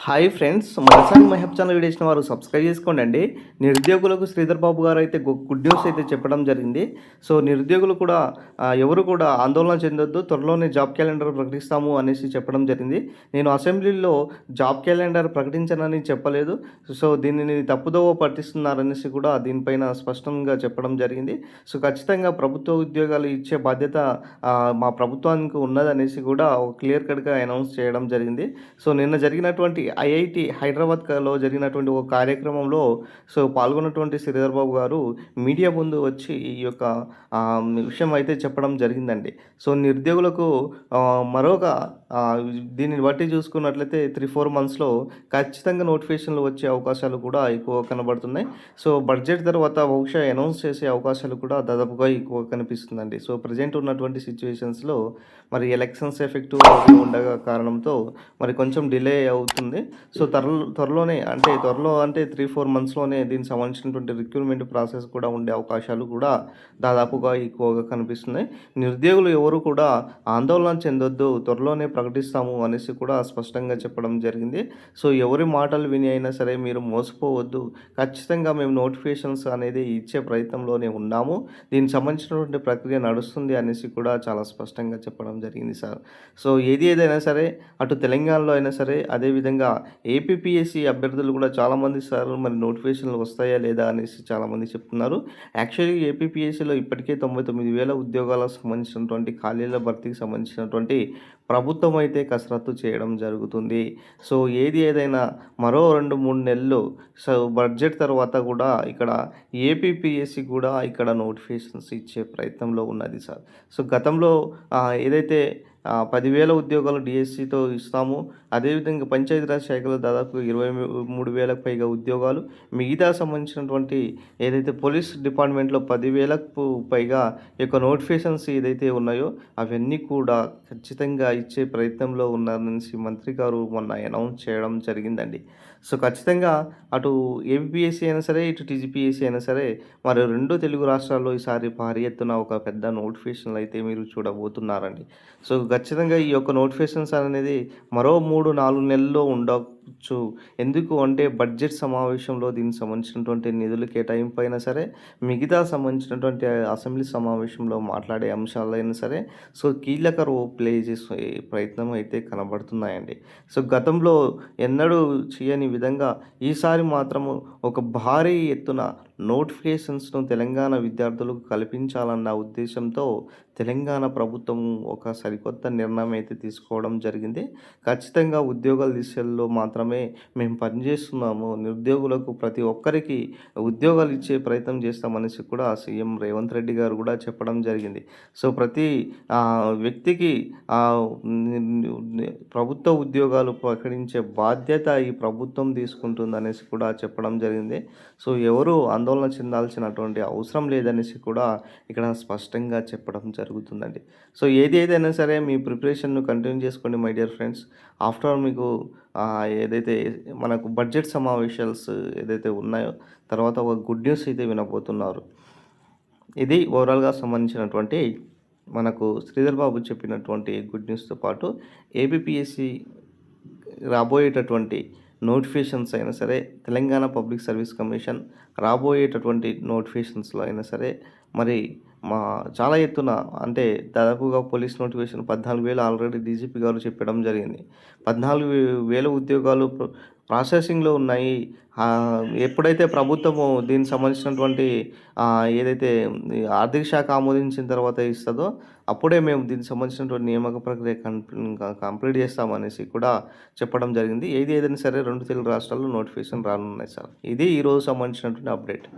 Hi friends, మరోసారి మహబ్ channel video ఇచ్చిన వారు సబ్స్క్రైబ్ చేసుకోండి. నిరుద్యోగులకు శ్రీధర్ బాబు గారు అయితే గుడ్ న్యూస్ అయితే చెప్పడం జరిగింది. సో నిరుద్యోగులు కూడా ఎవరు కూడా ఆందోళన చెందొద్దు, త్వరలోనే జాబ్ క్యాలెండర్ ప్రకటిస్తాము అనేసి చెప్పడం జరిగింది. నేను అసెంబ్లీలో జాబ్ క్యాలెండర్ ప్రకటించనని చెప్పలేదు. సో దీనిని తప్పుదోవ పట్టిస్తున్నారనేసి కూడా దీనిపైన స్పష్టంగా చెప్పడం జరిగింది. సో ఖచ్చితంగా ప్రభుత్వ ఉద్యోగాలు ఇచ్చే బాధ్యత మా ప్రభుత్వానికి ఉన్నదనేసి కూడా క్లియర్ కట్గా అనౌన్స్ చేయడం జరిగింది. సో నిన్న జరిగినటువంటి ఐఐటి హైదరాబాద్లో జరిగినటువంటి ఒక కార్యక్రమంలో పాల్గొన్నటువంటి శ్రీధర్ బాబు గారు మీడియా ముందు వచ్చి ఈ యొక్క విషయం అయితే చెప్పడం జరిగిందండి. సో నిరుద్యోగులకు మరొక దీనిని బట్టి చూసుకున్నట్లయితే 3-4 మంత్స్లో ఖచ్చితంగా నోటిఫికేషన్లు వచ్చే అవకాశాలు కూడా ఎక్కువ కనబడుతున్నాయి. సో బడ్జెట్ తర్వాత బహుశా అనౌన్స్ చేసే అవకాశాలు కూడా దాదాపుగా ఎక్కువ కనిపిస్తుందండి. సో ప్రజెంట్ ఉన్నటువంటి సిచ్యువేషన్స్లో మరి ఎలక్షన్స్ ఎఫెక్ట్ ఉండగా కారణంతో మరి కొంచెం డిలే అవుతుంది. సో త్వరలో అంటే 3-4 మంత్స్లోనే దీనికి సంబంధించినటువంటి రిక్రూట్మెంట్ ప్రాసెస్ కూడా ఉండే అవకాశాలు కూడా దాదాపుగా ఎక్కువగా కనిపిస్తున్నాయి. నిరుద్యోగులు ఎవరు కూడా ఆందోళన చెందొద్దు, త్వరలోనే ప్రకటిస్తాము అనేసి కూడా స్పష్టంగా చెప్పడం జరిగింది. సో ఎవరి మాటలు విని అయినా సరే మీరు మోసపోవద్దు, ఖచ్చితంగా మేము నోటిఫికేషన్స్ అనేది ఇచ్చే ప్రయత్నంలోనే ఉన్నాము, దీనికి సంబంధించినటువంటి ప్రక్రియ నడుస్తుంది అనేసి కూడా చాలా స్పష్టంగా చెప్పడం జరిగింది సార్. సో ఏదైనా సరే అటు తెలంగాణలో అయినా సరే, అదేవిధంగా ఏపీపీఎస్సీ అభ్యర్థులు కూడా చాలామంది సార్ మరి నోటిఫికేషన్లు వస్తాయా లేదా అనేసి చాలామంది చెప్తున్నారు. యాక్చువల్లీ ఏపీపీఎస్సీలో ఇప్పటికే 99,000 ఉద్యోగాలకు సంబంధించినటువంటి ఖాళీల భర్తీకి సంబంధించినటువంటి ప్రభుత్వం అయితే కసరత్తు చేయడం జరుగుతుంది. సో ఏదైనా మరో 2-3 నెలలు సో బడ్జెట్ తర్వాత కూడా ఇక్కడ ఏపీపీఎస్సీ కూడా ఇక్కడ నోటిఫికేషన్స్ ఇచ్చే ప్రయత్నంలో ఉన్నది సార్. సో గతంలో ఏదైతే 10,000 ఉద్యోగాలు డిఎస్సితో ఇస్తాము, అదేవిధంగా పంచాయతీరాజ్ శాఖలో దాదాపు 23,000కు పైగా ఉద్యోగాలు, మిగతా సంబంధించినటువంటి ఏదైతే పోలీస్ డిపార్ట్మెంట్లో 10,000కు పైగా యొక్క నోటిఫికేషన్స్ ఏదైతే ఉన్నాయో అవన్నీ కూడా ఖచ్చితంగా ఇచ్చే ప్రయత్నంలో ఉన్నారనేసి మంత్రి గారు మొన్న అనౌన్స్ చేయడం జరిగిందండి. సో ఖచ్చితంగా అటు ఏపీఎస్సీ అయినా సరే, ఇటు టీజీపీఎస్సీ అయినా సరే, మరి 2 తెలుగు రాష్ట్రాల్లో ఈసారి భారీ ఎత్తున ఒక పెద్ద నోటిఫికేషన్లు అయితే మీరు చూడబోతున్నారండి. సో ఖచ్చితంగా ఈ యొక్క నోటిఫికేషన్స్ అనేది మరో 3-4 నెలల్లో ఉండవచ్చు. ఎందుకు అంటే బడ్జెట్ సమావేశంలో దీనికి సంబంధించినటువంటి నిధుల కేటాయింపు అయినా సరే, మిగతా సంబంధించినటువంటి అసెంబ్లీ సమావేశంలో మాట్లాడే అంశాలైనా సరే సో కీలక రోల్ ప్లే చేసే ప్రయత్నం అయితే కనబడుతున్నాయండి. సో గతంలో ఎన్నడూ చేయని విధంగా ఈసారి మాత్రము ఒక భారీ ఎత్తున నోటిఫికేషన్స్ను తెలంగాణ విద్యార్థులకు కల్పించాలన్న ఉద్దేశంతో తెలంగాణ ప్రభుత్వం ఒక సరికొత్త నిర్ణయం అయితే తీసుకోవడం జరిగింది. ఖచ్చితంగా ఉద్యోగాల దిశల్లో మాత్రమే మేము పనిచేస్తున్నాము, నిరుద్యోగులకు ప్రతి ఒక్కరికి ఉద్యోగాలు ఇచ్చే ప్రయత్నం చేస్తామనేసి కూడా సీఎం రేవంత్ రెడ్డి గారు కూడా చెప్పడం జరిగింది. సో ప్రతి వ్యక్తికి ప్రభుత్వ ఉద్యోగాలు ప్రకటించే బాధ్యత ఈ ప్రభుత్వం తీసుకుంటుందనేసి కూడా చెప్పడం జరిగింది. సో ఎవరు ఆందోళన చెందాల్సినటువంటి అవసరం లేదనేసి కూడా ఇక్కడ స్పష్టంగా చెప్పడం జరుగుతుందండి. సో ఏదైనా సరే మీ ప్రిపరేషన్ను కంటిన్యూ చేసుకోండి my dear friends. After all మీకు ఏదైతే మనకు బడ్జెట్ సమావేశాలు ఏదైతే ఉన్నాయో తర్వాత ఒక గుడ్ న్యూస్ అయితే వినబోతున్నారు. ఇది ఓవరాల్గా సంబంధించినటువంటి మనకు శ్రీధర్ బాబు చెప్పినటువంటి గుడ్ న్యూస్తో పాటు ఏపీపీఎస్సీ రాబోయేటటువంటి నోటిఫికేషన్స్ అయినా సరే, తెలంగాణ పబ్లిక్ సర్వీస్ కమిషన్ రాబోయేటటువంటి నోటిఫికేషన్స్లో అయినా సరే మరి చాలా ఎత్తున అంటే దాదాపుగా పోలీస్ నోటిఫికేషన్ 14,000 ఆల్రెడీ డీజీపీ గారు చెప్పడం జరిగింది. 14,000 ఉద్యోగాలు ప్రాసెసింగ్లో ఉన్నాయి. ఎప్పుడైతే ప్రభుత్వము దీనికి సంబంధించినటువంటి ఏదైతే ఆర్థిక శాఖ ఆమోదించిన తర్వాత ఇస్తుందో అప్పుడే మేము దీనికి సంబంధించినటువంటి నియామక ప్రక్రియ కంప్లీట్ చేస్తామనేసి కూడా చెప్పడం జరిగింది. ఏదైనా సరే 2 తెలుగు రాష్ట్రాల్లో నోటిఫికేషన్ రానున్నాయి సార్. ఇది ఈరోజు సంబంధించినటువంటి అప్డేట్.